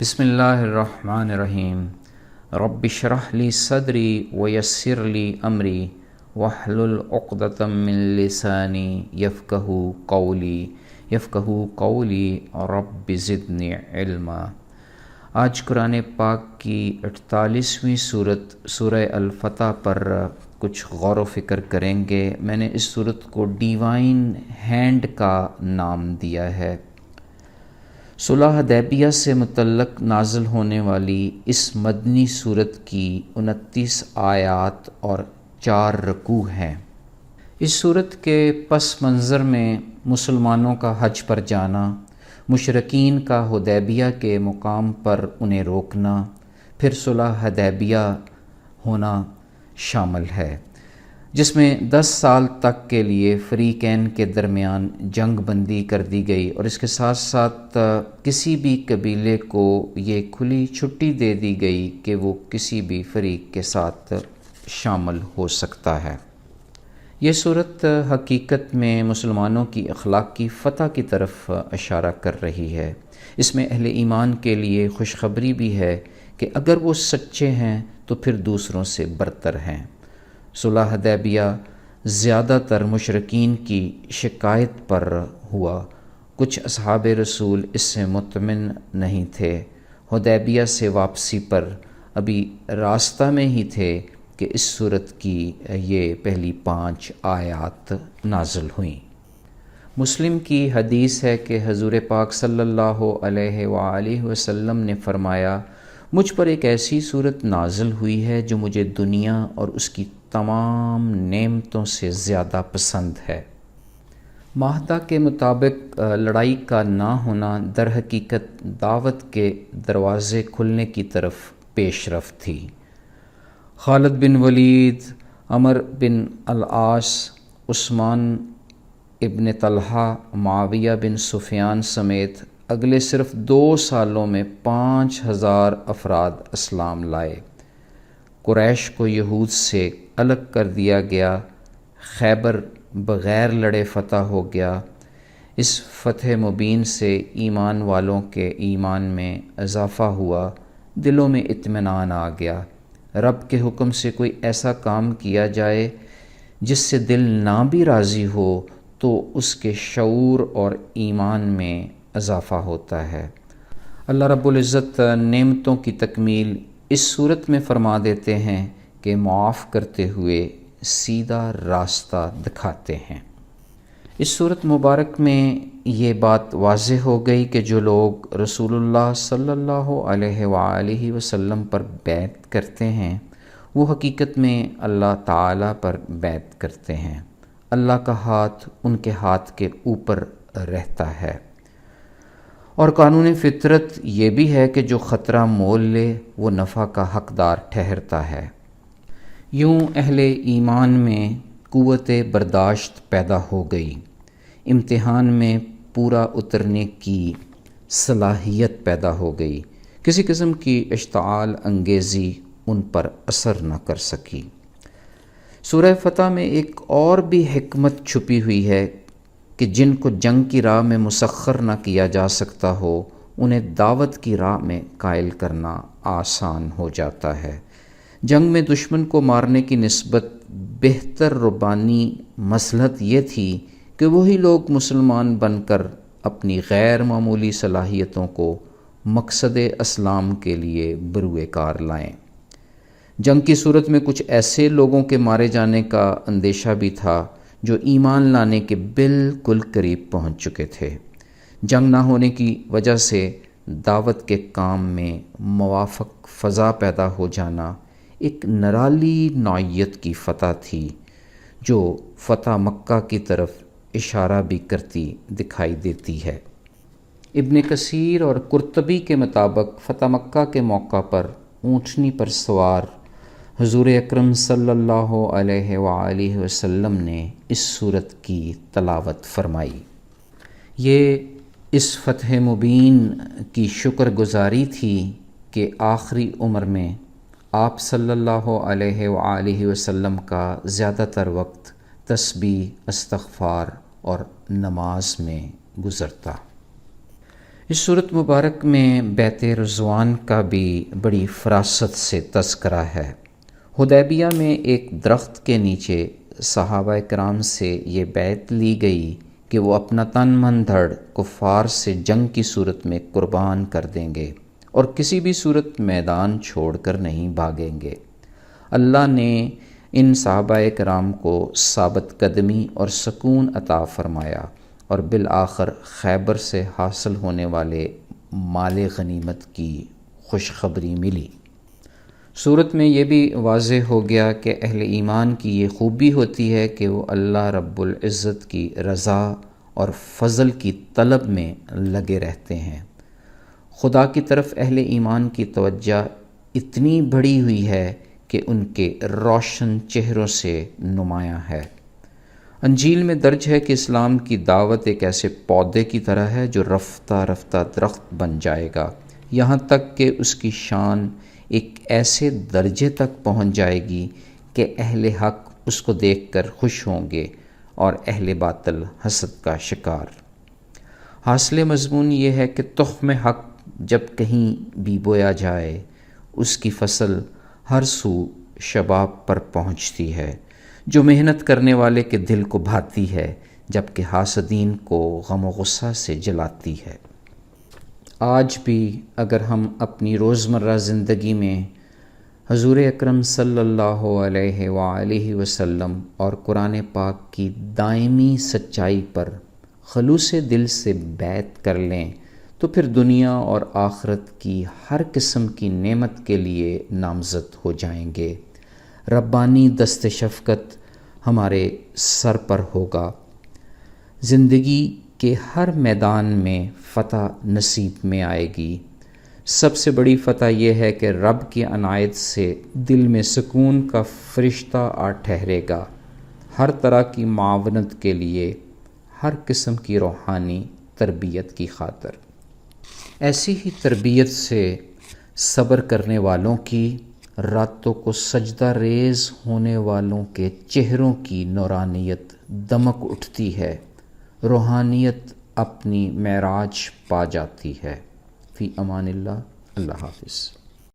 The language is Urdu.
بسم اللہ الرحمن الرحیم رب اشرح لی صدری ویسر لی امری واحلل عقدۃ من لسانی یفقہوا قولی رب زدنی علما۔ آج قرآن پاک کی 48ویں سورت سورہ الفتح پر کچھ غور و فکر کریں گے۔ میں نے اس سورت کو ڈیوائن ہینڈ کا نام دیا ہے۔ صلح حدیبیہ سے متعلق نازل ہونے والی اس مدنی سورت کی 29 آیات اور 4 رکوع ہیں۔ اس سورت کے پس منظر میں مسلمانوں کا حج پر جانا، مشرکین کا حدیبیہ کے مقام پر انہیں روکنا، پھر صلح حدیبیہ ہونا شامل ہے، جس میں 10 سال تک کے لیے فریقین کے درمیان جنگ بندی کر دی گئی، اور اس کے ساتھ ساتھ کسی بھی قبیلے کو یہ کھلی چھٹی دے دی گئی کہ وہ کسی بھی فریق کے ساتھ شامل ہو سکتا ہے۔ یہ صورت حقیقت میں مسلمانوں کی اخلاقی فتح کی طرف اشارہ کر رہی ہے۔ اس میں اہل ایمان کے لیے خوشخبری بھی ہے کہ اگر وہ سچے ہیں تو پھر دوسروں سے برتر ہیں۔ صلح حدیبیہ زیادہ تر مشرکین کی شکایت پر ہوا۔ کچھ اصحاب رسول اس سے مطمئن نہیں تھے۔ حدیبیہ سے واپسی پر ابھی راستہ میں ہی تھے کہ اس صورت کی یہ پہلی 5 آیات نازل ہوئیں۔ مسلم کی حدیث ہے کہ حضور پاک صلی اللہ علیہ وآلہ وسلم نے فرمایا، مجھ پر ایک ایسی صورت نازل ہوئی ہے جو مجھے دنیا اور اس کی تمام نعمتوں سے زیادہ پسند ہے۔ معاہدہ کے مطابق لڑائی کا نہ ہونا در حقیقت دعوت کے دروازے کھلنے کی طرف پیش رفت تھی۔ خالد بن ولید، عمر بن العاص، عثمان ابن طلحہ، معاویہ بن سفیان سمیت اگلے صرف 2 سالوں میں 5000 افراد اسلام لائے۔ قریش کو یہود سے الگ کر دیا گیا۔ خیبر بغیر لڑے فتح ہو گیا۔ اس فتح مبین سے ایمان والوں کے ایمان میں اضافہ ہوا، دلوں میں اطمینان آ گیا۔ رب کے حکم سے کوئی ایسا کام کیا جائے جس سے دل نہ بھی راضی ہو تو اس کے شعور اور ایمان میں اضافہ ہوتا ہے۔ اللہ رب العزت نعمتوں کی تکمیل اس صورت میں فرما دیتے ہیں کہ معاف کرتے ہوئے سیدھا راستہ دکھاتے ہیں۔ اس صورت مبارک میں یہ بات واضح ہو گئی کہ جو لوگ رسول اللہ صلی اللہ علیہ وآلہ وسلم پر بیعت کرتے ہیں وہ حقیقت میں اللہ تعالیٰ پر بیعت کرتے ہیں۔ اللہ کا ہاتھ ان کے ہاتھ کے اوپر رہتا ہے، اور قانون فطرت یہ بھی ہے کہ جو خطرہ مول لے وہ نفع کا حقدار ٹھہرتا ہے۔ یوں اہل ایمان میں قوت برداشت پیدا ہو گئی، امتحان میں پورا اترنے کی صلاحیت پیدا ہو گئی، کسی قسم کی اشتعال انگیزی ان پر اثر نہ کر سکی۔ سورہ فتح میں ایک اور بھی حکمت چھپی ہوئی ہے کہ جن کو جنگ کی راہ میں مسخر نہ کیا جا سکتا ہو انہیں دعوت کی راہ میں قائل کرنا آسان ہو جاتا ہے۔ جنگ میں دشمن کو مارنے کی نسبت بہتر ربانی مصلحت یہ تھی کہ وہی لوگ مسلمان بن کر اپنی غیر معمولی صلاحیتوں کو مقصد اسلام کے لیے بروئے کار لائیں۔ جنگ کی صورت میں کچھ ایسے لوگوں کے مارے جانے کا اندیشہ بھی تھا جو ایمان لانے کے بالکل قریب پہنچ چکے تھے۔ جنگ نہ ہونے کی وجہ سے دعوت کے کام میں موافق فضا پیدا ہو جانا ایک نرالی نوعیت کی فتح تھی جو فتح مکہ کی طرف اشارہ بھی کرتی دکھائی دیتی ہے۔ ابن کثیر اور قرطبی کے مطابق فتح مکہ کے موقع پر اونٹنی پر سوار حضور اکرم صلی اللہ علیہ وآلہ وسلم نے اس صورت کی تلاوت فرمائی۔ یہ اس فتح مبین کی شکر گزاری تھی کہ آخری عمر میں آپ صلی اللہ علیہ وآلہ وسلم کا زیادہ تر وقت تسبیح، استغفار اور نماز میں گزرتا۔ اس صورت مبارک میں بیت رضوان کا بھی بڑی فراست سے تذکرہ ہے۔ حدیبیہ میں ایک درخت کے نیچے صحابہ کرام سے یہ بیعت لی گئی کہ وہ اپنا تن من دھڑ کفار سے جنگ کی صورت میں قربان کر دیں گے اور کسی بھی صورت میدان چھوڑ کر نہیں بھاگیں گے۔ اللہ نے ان صحابہ کرام کو ثابت قدمی اور سکون عطا فرمایا اور بالآخر خیبر سے حاصل ہونے والے مال غنیمت کی خوشخبری ملی۔ صورت میں یہ بھی واضح ہو گیا کہ اہل ایمان کی یہ خوبی ہوتی ہے کہ وہ اللہ رب العزت کی رضا اور فضل کی طلب میں لگے رہتے ہیں۔ خدا کی طرف اہل ایمان کی توجہ اتنی بڑھی ہوئی ہے کہ ان کے روشن چہروں سے نمایاں ہے۔ انجیل میں درج ہے کہ اسلام کی دعوت ایک ایسے پودے کی طرح ہے جو رفتہ رفتہ درخت بن جائے گا، یہاں تک کہ اس کی شان ایک ایسے درجے تک پہنچ جائے گی کہ اہل حق اس کو دیکھ کر خوش ہوں گے اور اہل باطل حسد کا شکار۔ حاصل مضمون یہ ہے کہ تخم حق جب کہیں بھی بویا جائے اس کی فصل ہر سو شباب پر پہنچتی ہے، جو محنت کرنے والے کے دل کو بھاتی ہے جبکہ حاسدین کو غم و غصہ سے جلاتی ہے۔ آج بھی اگر ہم اپنی روزمرہ زندگی میں حضور اکرم صلی اللہ علیہ وآلہ وسلم اور قرآن پاک کی دائمی سچائی پر خلوص دل سے بیعت کر لیں تو پھر دنیا اور آخرت کی ہر قسم کی نعمت کے لیے نامزد ہو جائیں گے۔ ربانی دست شفقت ہمارے سر پر ہوگا۔ زندگی کے ہر میدان میں فتح نصیب میں آئے گی۔ سب سے بڑی فتح یہ ہے کہ رب کی عنایت سے دل میں سکون کا فرشتہ آ ٹھہرے گا، ہر طرح کی معاونت کے لیے، ہر قسم کی روحانی تربیت کی خاطر۔ ایسی ہی تربیت سے صبر کرنے والوں کی، راتوں کو سجدہ ریز ہونے والوں کے چہروں کی نورانیت دمک اٹھتی ہے، روحانیت اپنی معراج پا جاتی ہے۔ فی امان اللہ، اللہ حافظ۔